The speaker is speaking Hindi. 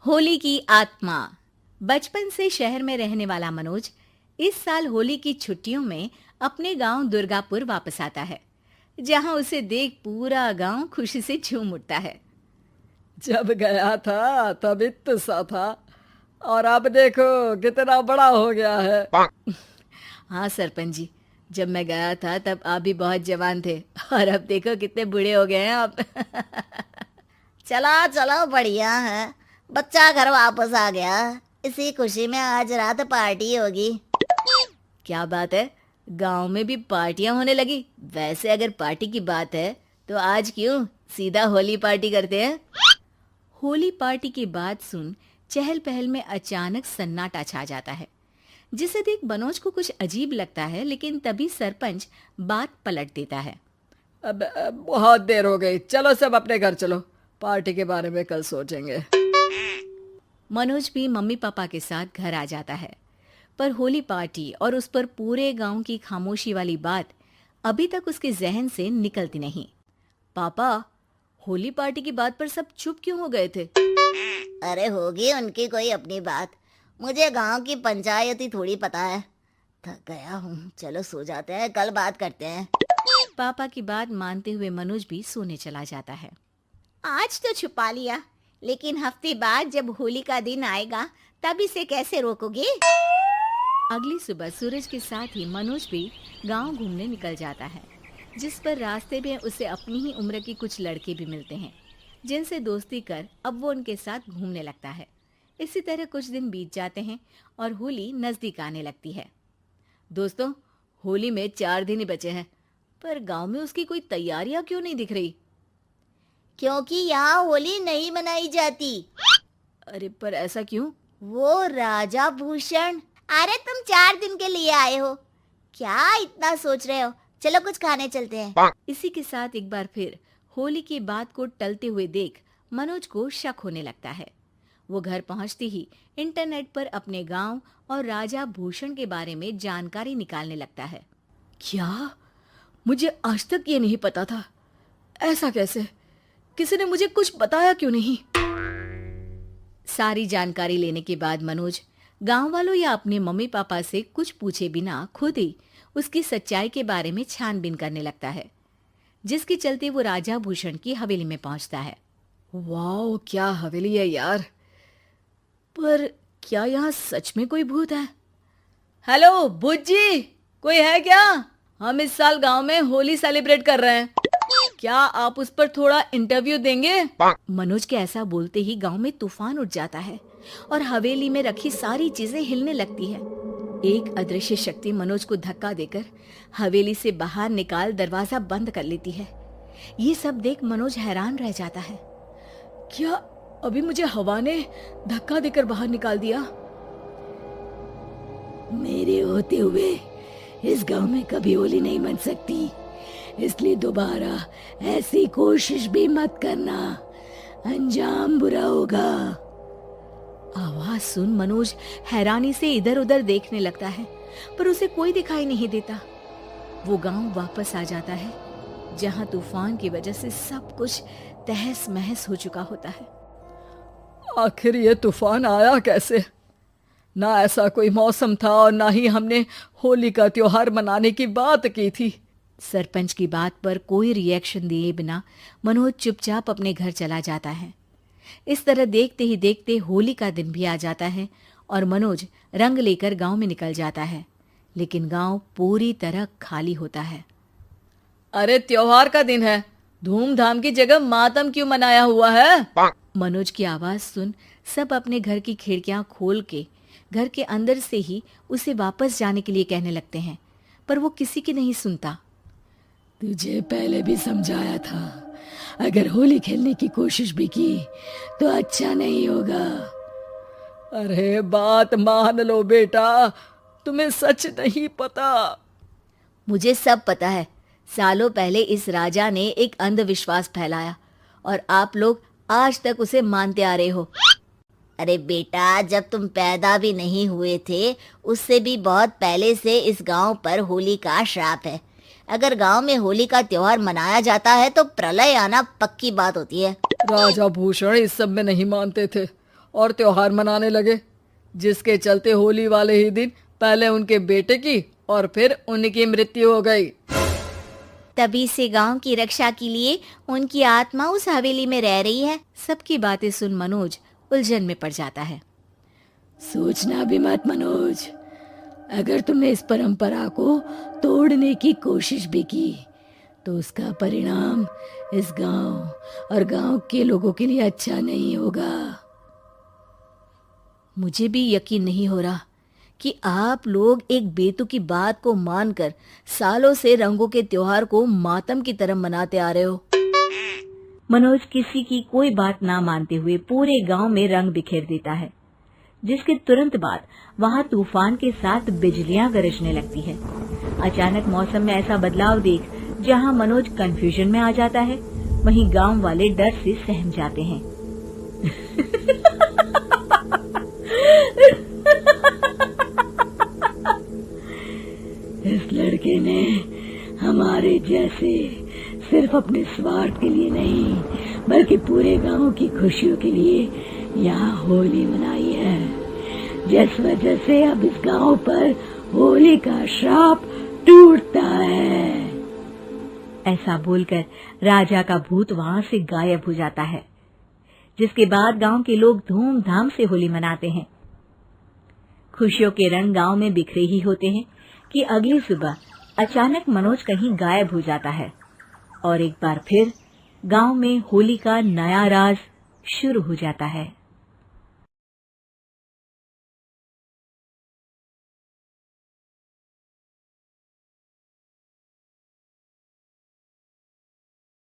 होली की आत्मा। बचपन से शहर में रहने वाला मनोज इस साल होली की छुट्टियों में अपने गांव दुर्गापुर वापस आता है, जहां उसे देख पूरा गांव खुशी से झूम उठता है। जब गया था तब इतना सा था और अब देखो कितना बड़ा हो गया है। हाँ सरपंच जी, जब मैं गया था तब आप भी बहुत जवान थे और अब देखो कितने बूढ़े हो गए हैं आप। चला चलो बढ़िया है। बच्चा घर वापस आ गया। इसी खुशी में आज रात पार्टी होगी। क्या बात है, गांव में भी पार्टियां होने लगी। वैसे अगर पार्टी की बात है तो आज क्यों सीधा होली पार्टी करते हैं। होली पार्टी की बात सुन चहल पहल में अचानक सन्नाटा छा जाता है, जिसे देख मनोज को कुछ अजीब लगता है, लेकिन तभी सरपंच बात पलट देता है। अब बहुत देर हो गई, चलो सब अपने घर चलो, पार्टी के बारे में कल सोचेंगे। मनोज भी मम्मी पापा के साथ घर आ जाता है, पर होली पार्टी और उस पर पूरे गांव की खामोशी वाली बात अभी तक उसके जहन से निकलती नहीं। पापा, होली पार्टी की बात पर सब चुप क्यों हो गए थे? अरे होगी उनकी कोई अपनी बात। मुझे गांव की पंचायती थोड़ी पता है। थक गया हूँ, चलो सो जाते हैं, कल बात करते हैं। पापा की बात मानते हुए मनोज भी सोने चला जाता है। आज तो छुपा लिया, लेकिन हफ्ते बाद जब होली का दिन आएगा तब इसे कैसे रोकोगे? अगली सुबह सूरज के साथ ही मनोज भी गांव घूमने निकल जाता है, जिस पर रास्ते में उसे अपनी ही उम्र के कुछ लड़के भी मिलते हैं, जिनसे दोस्ती कर अब वो उनके साथ घूमने लगता है। इसी तरह कुछ दिन बीत जाते हैं और होली नजदीक आने लगती है। दोस्तों, होली में 4 दिन ही बचे हैं, पर गांव में उसकी कोई तैयारियां क्यों नहीं दिख रही? क्योंकि यहाँ होली नहीं मनाई जाती। अरे पर ऐसा क्यों? वो राजा भूषण। अरे तुम 4 दिन के लिए आए हो, क्या इतना सोच रहे हो? चलो कुछ खाने चलते हैं। इसी के साथ एक बार फिर होली की बात को टलते हुए देख मनोज को शक होने लगता है। वो घर पहुंचते ही इंटरनेट पर अपने गांव और राजा भूषण के बारे में जानकारी निकालने लगता है। क्या? मुझे आज तक ये नहीं पता था। ऐसा कैसे? किसी ने मुझे कुछ बताया क्यों नहीं? सारी जानकारी लेने के बाद मनोज गांव वालों या अपने मम्मी पापा से कुछ पूछे बिना खुद ही उसकी सच्चाई के बारे में छानबीन करने लगता है, जिसके चलते वो राजा भूषण की हवेली में पहुंचता है। वाह, क्या हवेली है यार। पर क्या यहाँ सच में कोई भूत है? हेलो भूत जी, कोई है क्या? हम इस साल गांव में होली सेलिब्रेट कर रहे हैं, क्या आप उस पर थोड़ा इंटरव्यू देंगे? मनोज के ऐसा बोलते ही गांव में तूफान उठ जाता है और हवेली में रखी सारी चीजें हिलने लगती है। एक अदृश्य शक्ति मनोज को धक्का देकर हवेली से बाहर निकाल दरवाजा बंद कर लेती है। ये सब देख मनोज हैरान रह जाता है। क्या अभी मुझे हवा ने धक्का देकर बाहर निकाल दिया? मेरे होते हुए इस गांव में कभी होली नहीं मन सकती, इसलिए दोबारा ऐसी कोशिश भी मत करना, अंजाम बुरा होगा। आवाज सुन मनोज हैरानी से इधर उधर देखने लगता है, पर उसे कोई दिखाई नहीं देता। वो गांव वापस आ जाता है, जहां तूफान की वजह से सब कुछ तहस महस हो चुका होता है। आखिर ये तूफान आया कैसे? ना ऐसा कोई मौसम था और ना ही हमने होली का त्योहार मनाने की बात की थी। सरपंच की बात पर कोई रिएक्शन दिए बिना मनोज चुपचाप अपने घर चला जाता है। इस तरह देखते ही देखते होली का दिन भी आ जाता है और मनोज रंग लेकर गांव में निकल जाता है, लेकिन गांव पूरी तरह खाली होता है। अरे त्योहार का दिन है, धूमधाम की जगह मातम क्यों मनाया हुआ है? मनोज की आवाज सुन सब अपने घर की खिड़कियां खोल के घर के अंदर से ही उसे वापस जाने के लिए कहने लगते हैं, पर वो किसी की नहीं सुनता। तुझे पहले भी समझाया था, अगर होली खेलने की कोशिश भी की तो अच्छा नहीं होगा। अरे बात मान लो बेटा, तुम्हें सच नहीं पता। मुझे सब पता है। सालों पहले इस राजा ने एक अंधविश्वास फैलाया और आप लोग आज तक उसे मानते आ रहे हो। अरे बेटा, जब तुम पैदा भी नहीं हुए थे उससे भी बहुत पहले से इस गांव पर होली का श्राप है। अगर गांव में होली का त्योहार मनाया जाता है तो प्रलय आना पक्की बात होती है। राजा भूषण इस सब में नहीं मानते थे और त्योहार मनाने लगे, जिसके चलते होली वाले ही दिन पहले उनके बेटे की और फिर उनकी मृत्यु हो गई। तभी से गांव की रक्षा के लिए उनकी आत्मा उस हवेली में रह रही है। सबकी बातें सुन मनोज उलझन में पड़ जाता है। सोचना भी मत मनोज, अगर तुमने इस परंपरा को तोड़ने की कोशिश भी की तो उसका परिणाम इस गांव और गांव के लोगों के लिए अच्छा नहीं होगा। मुझे भी यकीन नहीं हो रहा कि आप लोग एक बेतुकी बात को मानकर सालों से रंगों के त्योहार को मातम की तरह मनाते आ रहे हो। मनोज किसी की कोई बात ना मानते हुए पूरे गांव में रंग बिखेर देता है, जिसके तुरंत बाद वहां तूफान के साथ बिजलियां गरजने लगती है। अचानक मौसम में ऐसा बदलाव देख जहां मनोज कंफ्यूजन में आ जाता है, वहीं गांव वाले डर से सहम जाते हैं। इस लड़के ने हमारे जैसे सिर्फ अपने स्वार्थ के लिए नहीं बल्कि पूरे गांव की खुशियों के लिए यहाँ होली मनाई है, जिस वजह से अब इस गांव पर होली का श्राप टूटता है। ऐसा बोलकर राजा का भूत वहां से गायब हो जाता है, जिसके बाद गांव के लोग धूमधाम से होली मनाते हैं। खुशियों के रंग गांव में बिखरे ही होते हैं कि अगली सुबह अचानक मनोज कहीं गायब हो जाता है और एक बार फिर गांव में होली का नया राज शुरू हो जाता है।